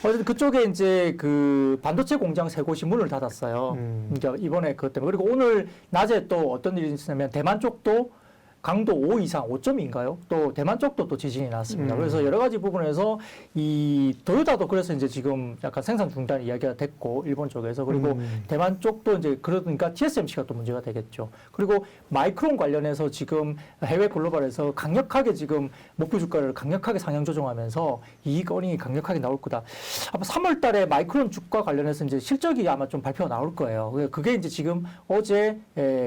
어쨌든 그쪽에 이제 그 반도체 공장 세 곳이 문을 닫았어요. 그러니까 이번에 그것 때문에. 그리고 오늘 낮에 또 어떤 일이 있었냐면 대만 쪽도 강도 5 이상, 5점인가요? 또 대만 쪽도 또 지진이 났습니다. 그래서 여러 가지 부분에서 이 도요타도 그래서 이제 지금 약간 생산 중단 이야기가 됐고, 일본 쪽에서. 그리고 대만 쪽도 이제 그러니까 TSMC가 또 문제가 되겠죠. 그리고 마이크론 관련해서 지금 해외 글로벌에서 강력하게 지금 목표 주가를 강력하게 상향 조정하면서 이익이 강력하게 나올 거다. 아마 3월 달에 마이크론 주가 관련해서 이제 실적이 아마 좀 발표가 나올 거예요. 그게 이제 지금 어제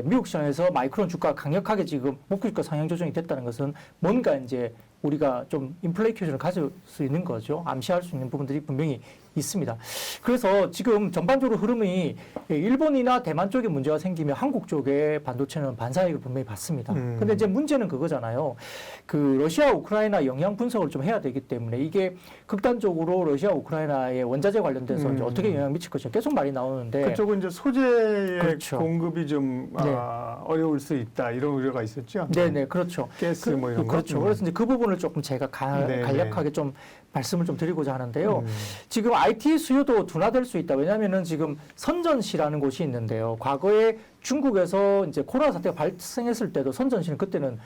미국 시장에서 마이크론 주가 강력하게 지금 목표 주가 상향 조정이 됐다는 것은 뭔가 이제 우리가 좀 인플레이션을 가질 수 있는 거죠. 암시할 수 있는 부분들이 분명히 있습니다. 그래서 지금 전반적으로 흐름이 일본이나 대만 쪽에 문제가 생기면 한국 쪽에 반도체는 반사익을 분명히 받습니다. 근데 이제 문제는 그거잖아요. 그 러시아 우크라이나 영향 분석을 좀 해야 되기 때문에 이게 극단적으로 러시아 우크라이나의 원자재 관련돼서 이제 어떻게 영향을 미칠 것인가 계속 말이 나오는데 그쪽은 이제 소재의 그렇죠. 공급이 좀 어려울 수 있다 이런 우려가 있었죠. 네네 그렇죠. 가스 뭐 이런 거. 그렇죠. 그래서 이제 그 부분을 조금 제가 간략하게 좀 말씀을 좀 드리고자 하는데요. 지금 IT 수요도 둔화될 수 있다. 왜냐하면은 지금 선전시라는 곳이 있는데요. 과거에 중국에서 이제 코로나 사태가 발생했을 때도 선전시는 그때는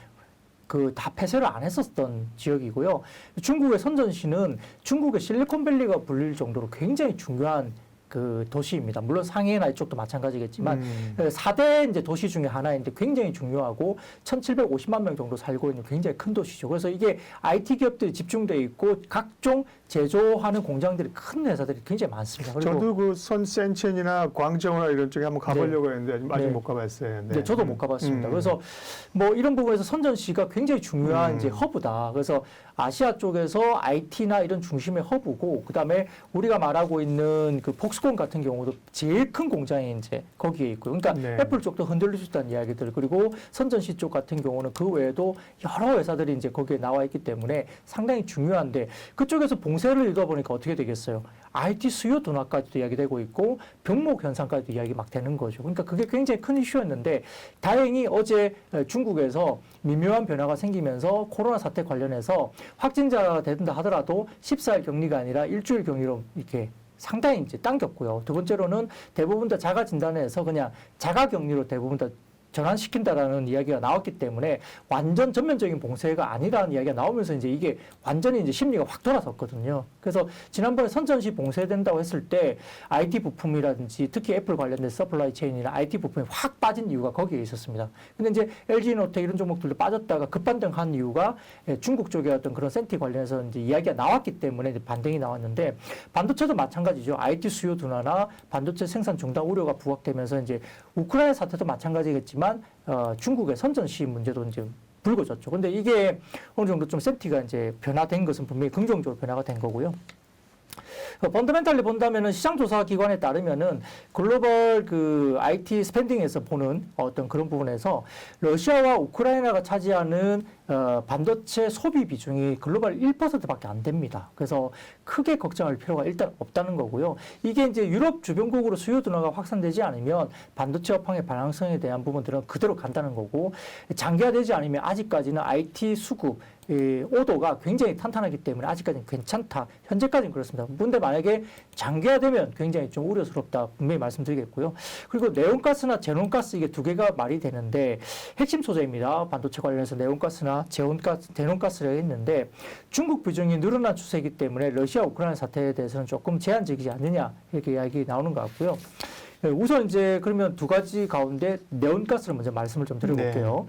그 다 폐쇄를 안 했었던 지역이고요. 중국의 선전시는 중국의 실리콘밸리가 불릴 정도로 굉장히 중요한 그 도시입니다. 물론 상해나 이쪽도 마찬가지겠지만 4대 이제 도시 중에 하나인데 굉장히 중요하고 1,750만 명 정도 살고 있는 굉장히 큰 도시죠. 그래서 이게 IT 기업들이 집중돼 있고 각종 제조하는 공장들이 큰 회사들이 굉장히 많습니다. 그리고 저도 그 선센첸이나 광저우나 이런 쪽에 한번 가보려고 했는데 아직 못 가봤어요. 네, 저도 못 가봤습니다. 그래서 뭐 이런 부분에서 선전시가 굉장히 중요한 이제 허브다. 그래서 아시아 쪽에서 IT나 이런 중심의 허브고, 그 다음에 우리가 말하고 있는 그 폭스콘 같은 경우도 제일 큰 공장이 이제 거기에 있고요. 그러니까 애플 쪽도 흔들릴 수 있다는 이야기들, 그리고 선전시 쪽 같은 경우는 그 외에도 여러 회사들이 이제 거기에 나와 있기 때문에 상당히 중요한데, 그쪽에서 봉쇄를 이루다 보니까 어떻게 되겠어요? IT 수요 둔화까지도 이야기되고 있고 병목 현상까지도 이야기 막 되는 거죠. 그러니까 그게 굉장히 큰 이슈였는데, 다행히 어제 중국에서 미묘한 변화가 생기면서 코로나 사태 관련해서 확진자가 된다 하더라도 14일 격리가 아니라 일주일 격리로 이렇게 상당히 이제 당겼고요. 두 번째로는 대부분 다 자가 진단에서 그냥 자가 격리로 대부분 다 전환시킨다라는 이야기가 나왔기 때문에 완전 전면적인 봉쇄가 아니라는 이야기가 나오면서 이제 이게 완전히 이제 심리가 확 돌아섰거든요. 그래서 지난번에 선전시 봉쇄된다고 했을 때 IT 부품이라든지 특히 애플 관련된 서플라이 체인이나 IT 부품이 확 빠진 이유가 거기에 있었습니다. 근데 이제 LG노텍 이런 종목들도 빠졌다가 급반등한 이유가 중국 쪽의 어떤 그런 센티 관련해서 이제 이야기가 나왔기 때문에 이제 반등이 나왔는데, 반도체도 마찬가지죠. IT 수요 둔화나 반도체 생산 중단 우려가 부각되면서 이제 우크라이나 사태도 마찬가지겠지만 중국의 선전시 문제도 이제 불거졌죠. 근데 이게 어느 정도 좀 센티가 이제 변화된 것은 분명히 긍정적으로 변화가 된 거고요. 펀더멘탈리 본다면은 시장조사 기관에 따르면은 글로벌 그 IT 스pen딩에서 보는 어떤 그런 부분에서 러시아와 우크라이나가 차지하는 반도체 소비 비중이 글로벌 1%밖에 안 됩니다. 그래서 크게 걱정할 필요가 일단 없다는 거고요. 이게 이제 유럽 주변국으로 수요 둔화가 확산되지 않으면 반도체 업황의 반항성에 대한 부분들은 그대로 간다는 거고, 장기화되지 않으면 아직까지는 IT 수급 오도가 굉장히 탄탄하기 때문에 아직까지는 괜찮다. 현재까지는 그렇습니다. 근데 만약에 장기화되면 굉장히 좀 우려스럽다. 분명히 말씀드리겠고요. 그리고 네온가스나 제논가스 이게 두 개가 말이 되는데 핵심 소재입니다. 반도체 관련해서 네온가스나 제논가스라고 했는데 중국 비중이 늘어난 추세이기 때문에 러시아 우크라이나 사태에 대해서는 조금 제한적이지 않느냐 이렇게 이야기 나오는 것 같고요. 우선 이제 그러면 두 가지 가운데 네온가스를 먼저 말씀을 좀 드려볼게요.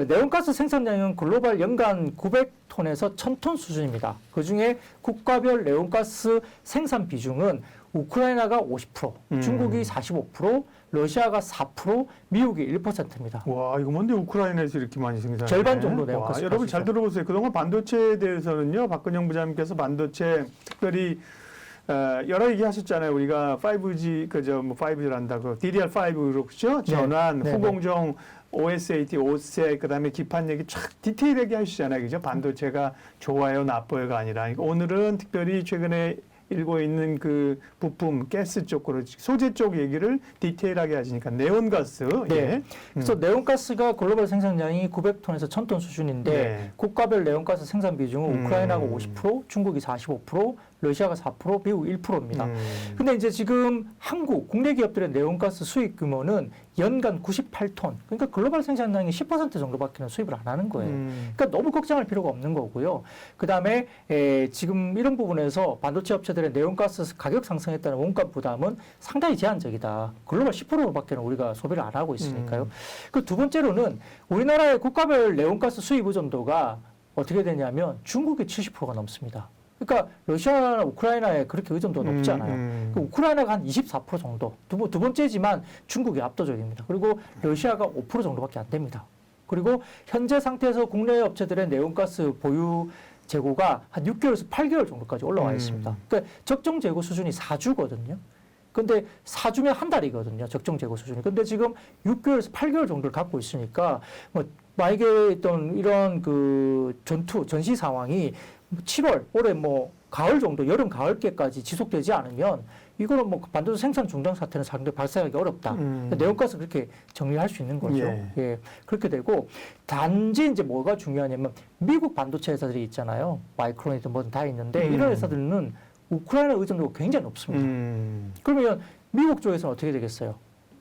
네온가스 생산량은 글로벌 연간 900톤에서 1000톤 수준입니다. 그중에 국가별 네온가스 생산 비중은 우크라이나가 50%, 중국이 45%, 러시아가 4%, 미국이 1%입니다. 와, 이거 뭔데 우크라이나에서 이렇게 많이 생산해? 절반 정도 네온가스. 여러분 잘 들어보세요. 그동안 반도체에 대해서는요, 박근영 부장님께서 반도체 특별히 여러 얘기 하셨잖아요. 우리가 5G, 뭐 5G란다고, DDR5로, 그죠? 전환, 네. 후공정, OSAT, OSEC, 그 다음에 기판 얘기 쫙 디테일하게 하시잖아요. 그죠? 반도체가 좋아요, 나빠요가 아니라. 오늘은 특별히 최근에 일고 있는 그 부품, 가스 쪽으로, 소재 쪽 얘기를 디테일하게 하시니까, 네온가스. 네. 예. 그래서 네온가스가 글로벌 생산량이 900톤에서 1000톤 수준인데 국가별 네온가스 생산 비중은 우크라이나가 50%, 중국이 45%, 러시아가 4%, 미국 1%입니다. 근데 이제 지금 한국 국내 기업들의 내연가스 수입 규모는 연간 98톤. 그러니까 글로벌 생산량의 10% 정도밖에는 수입을 안 하는 거예요. 그러니까 너무 걱정할 필요가 없는 거고요. 그다음에 지금 이런 부분에서 반도체 업체들의 내연가스 가격 상승했다는 원가 부담은 상당히 제한적이다. 글로벌 10%밖에는 우리가 소비를 안 하고 있으니까요. 그 두 번째로는 우리나라의 국가별 내연가스 수입 의존도가 어떻게 되냐면 중국이 70%가 넘습니다. 그러니까 러시아나 우크라이나에 그렇게 의존도가 높지 않아요. 그 우크라이나가 한 24% 정도, 두 번째지만 중국이 압도적입니다. 그리고 러시아가 5% 정도밖에 안 됩니다. 그리고 현재 상태에서 국내 업체들의 내연가스 보유 재고가 한 6개월에서 8개월 정도까지 올라와 있습니다. 그러니까 적정 재고 수준이 4주거든요. 근데 4주면 한 달이거든요. 적정 재고 수준이. 근데 지금 6개월에서 8개월 정도를 갖고 있으니까 뭐 만약에 있던 이런 그 전시 상황이 7월, 올해 뭐 가을 정도, 여름 가을께까지 지속되지 않으면 이거는 뭐 반도체 생산 중단 사태는 상당히 발생하기 어렵다. 내연가스 그렇게 정리할 수 있는 거죠. 예. 그렇게 되고 단지 이제 뭐가 중요하냐면 미국 반도체 회사들이 있잖아요. 마이크론이든 뭐든 다 있는데 이런 회사들은 우크라이나 의존도가 굉장히 높습니다. 그러면 미국 쪽에서는 어떻게 되겠어요?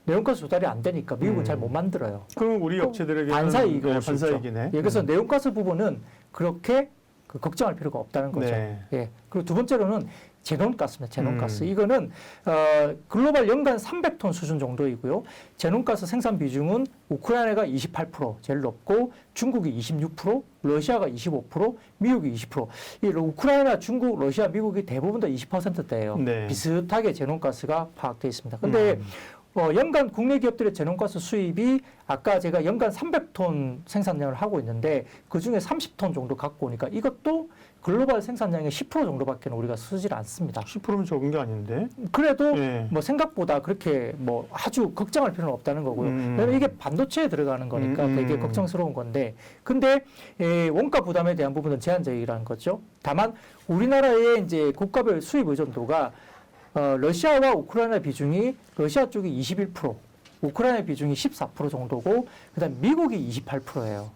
내연가스 조달이 안 되니까 미국은 잘 못 만들어요. 그럼 우리 업체들에게 반사이익이 올 수 있죠. 반사이익이네. 예, 그래서 내연가스 부분은 그렇게 걱정할 필요가 없다는 거죠. 네. 예. 그리고 두 번째로는 제논가스입니다. 제논가스. 이거는 글로벌 연간 300톤 수준 정도이고요. 제논가스 생산 비중은 우크라이나가 28% 제일 높고 중국이 26%, 러시아가 25%, 미국이 20%. 이 우크라이나, 중국, 러시아, 미국이 대부분 다 20%대예요. 네. 비슷하게 제논가스가 파악되어 있습니다. 근데 연간 국내 기업들의 제논가스 수입이 아까 제가 연간 300톤 생산량을 하고 있는데 그중에 30톤 정도 갖고 오니까 이것도 글로벌 생산량의 10% 정도밖에 우리가 쓰질 않습니다. 10%면 적은 게 아닌데. 그래도 네. 뭐 생각보다 그렇게 뭐 아주 걱정할 필요는 없다는 거고요. 왜냐면 이게 반도체에 들어가는 거니까 되게 걱정스러운 건데 근데 원가 부담에 대한 부분은 제한적이라는 거죠. 다만 우리나라의 이제 국가별 수입 의존도가 러시아와 우크라이나 비중이 러시아 쪽이 21%, 우크라이나 비중이 14% 정도고, 그다음 미국이 28%예요.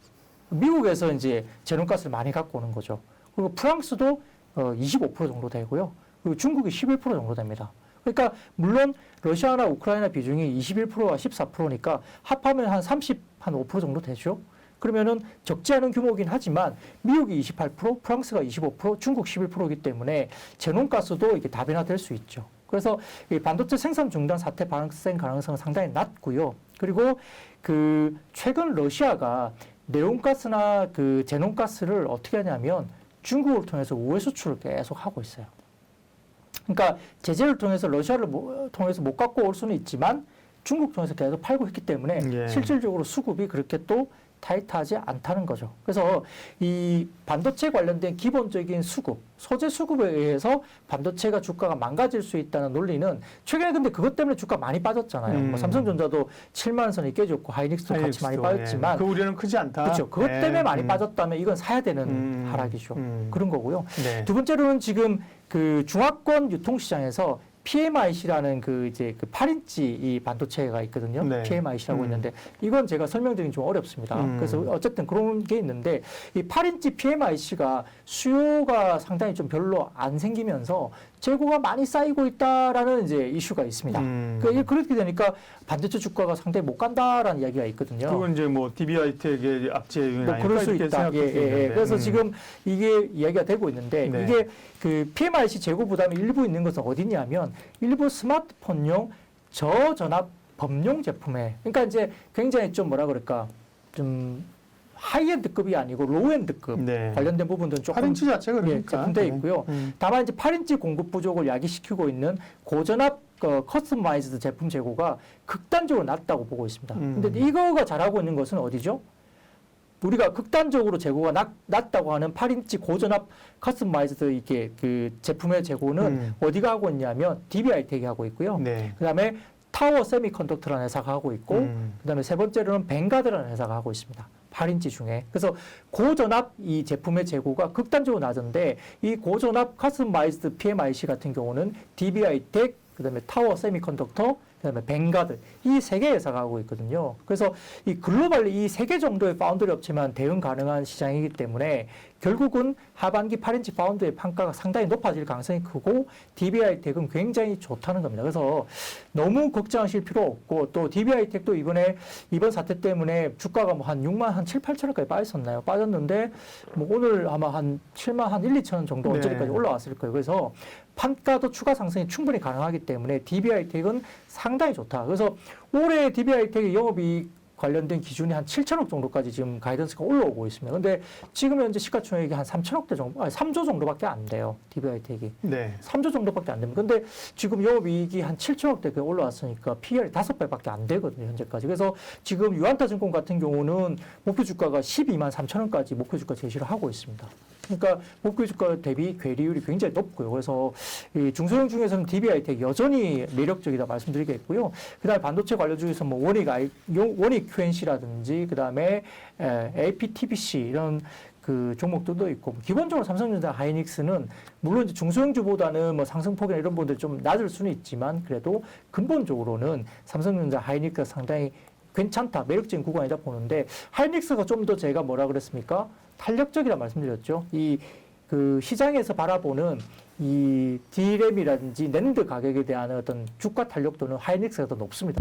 미국에서 이제 제논가스를 많이 갖고 오는 거죠. 그리고 프랑스도 25% 정도 되고요. 그리고 중국이 11% 정도 됩니다. 그러니까 물론 러시아나 우크라이나 비중이 21%와 14%니까 합하면 한 5% 정도 되죠. 그러면은 적지 않은 규모이긴 하지만 미국이 28%, 프랑스가 25%, 중국 11%이기 때문에 제논가스도 이게 다변화될 수 있죠. 그래서 이 반도체 생산 중단 사태 발생 가능성은 상당히 낮고요. 그리고 그 최근 러시아가 네온가스나 그 제논가스를 어떻게 하냐면 중국을 통해서 우회 수출을 계속 하고 있어요. 그러니까 제재를 통해서 러시아를 통해서 못 갖고 올 수는 있지만 중국 통해서 계속 팔고 있기 때문에 실질적으로 수급이 그렇게 또 타이트하지 않다는 거죠. 그래서 이 반도체 관련된 기본적인 수급, 소재 수급에 의해서 반도체가 주가가 망가질 수 있다는 논리는 최근에 근데 그것 때문에 주가 많이 빠졌잖아요. 뭐 삼성전자도 7만 원 선이 깨졌고 하이닉스도 같이 많이 빠졌지만 그 우려는 크지 않다. 그렇죠. 그것 때문에 많이 빠졌다면 이건 사야 되는 하락이죠. 그런 거고요. 네. 두 번째로는 지금 그 중화권 유통시장에서 PMIC라는 그 이제 그 8인치 이 반도체가 있거든요. 네. PMIC라고 있는데 이건 제가 설명드리기 좀 어렵습니다. 그래서 어쨌든 그런 게 있는데 이 8인치 PMIC가 수요가 상당히 좀 별로 안 생기면서 재고가 많이 쌓이고 있다라는 이제 이슈가 있습니다. 그러니까 그렇게 되니까 반도체 주가가 상당히 못 간다라는 이야기가 있거든요. 그건 이제 뭐 DBI텍의 압제 요인 뭐 그럴 수 있다. 예. 그래서 지금 이게 이야기가 되고 있는데 네. 이게 그 PMIC 재고 부담이 일부 있는 것은 어디냐면 일부 스마트폰용 저전압 범용 제품에 그러니까 이제 굉장히 좀 뭐라 그럴까 좀 하이엔드급이 아니고 로우엔드급 관련된 부분들은 조금 8인치 자체가 그러니까 제품되어 있고요. 다만 이제 8인치 공급 부족을 야기시키고 있는 고전압 커스터마이즈드 제품 재고가 극단적으로 낮다고 보고 있습니다. 근데 이거가 잘하고 있는 것은 어디죠? 우리가 극단적으로 재고가 낮다고 하는 8인치 고전압 커스터마이즈드 이게 그 제품의 재고는 어디가 하고 있냐면 DBI텍이 하고 있고요. 그다음에 타워 세미컨덕터라는 회사가 하고 있고 그다음에 세 번째로는 뱅가드라는 회사가 하고 있습니다. 8인치 중에. 그래서 고전압 이 제품의 재고가 극단적으로 낮은데 이 고전압 커스터마이즈드 PMIC 같은 경우는 DBI텍, 그다음에 타워 세미컨덕터, 그다음에 뱅가드 이 세 개 회사가 하고 있거든요. 그래서 이 글로벌 이 세 개 정도의 파운드리 업체만 대응 가능한 시장이기 때문에 결국은 하반기 8인치 파운드의 판가가 상당히 높아질 가능성이 크고 DB하이텍은 굉장히 좋다는 겁니다. 그래서 너무 걱정하실 필요 없고 또 DB하이텍도 이번 사태 때문에 주가가 뭐 한 6만 한 7, 8천 원까지 빠졌었나요? 빠졌는데 뭐 오늘 아마 한 7만 한 1, 2천 원 정도 네. 언저리까지 올라왔을 거예요. 그래서 판가도 추가 상승이 충분히 가능하기 때문에 DB하이텍은 상당히 좋다. 그래서 올해 DB하이텍의 영업이익 관련된 기준이 한 7천억 정도까지 지금 가이던스가 올라오고 있습니다. 근데 지금 현재 시가총액이 한 3천억대 정도, 3조 정도밖에 안 돼요. DB하이텍이. 네. 3조 정도밖에 안 됩니다. 근데 지금 영업이익이 한 7천억대 올라왔으니까 PER이 5배밖에 안 되거든요, 현재까지. 그래서 지금 유한타증권 같은 경우는 목표 주가가 12만 3천 원까지 목표 주가 제시를 하고 있습니다. 그러니까 목표 주가 대비 괴리율이 굉장히 높고요. 그래서 이 중소형 중에서는 DB하이텍 여전히 매력적이다 말씀드리겠고요. 그다음에 반도체 관련 중에서 뭐 원익 QNC라든지 그다음에 APTBC 이런 그 종목들도 있고 기본적으로 삼성전자 하이닉스는 물론 이제 중소형주보다는 뭐 상승폭이나 이런 부분들 좀 낮을 수는 있지만 그래도 근본적으로는 삼성전자 하이닉스가 상당히 괜찮다, 매력적인 구간이다 보는데 하이닉스가 좀 더 제가 뭐라 그랬습니까? 탄력적이라 말씀드렸죠. 그 시장에서 바라보는 이 D램이라든지 낸드 가격에 대한 어떤 주가 탄력도는 하이닉스가 더 높습니다.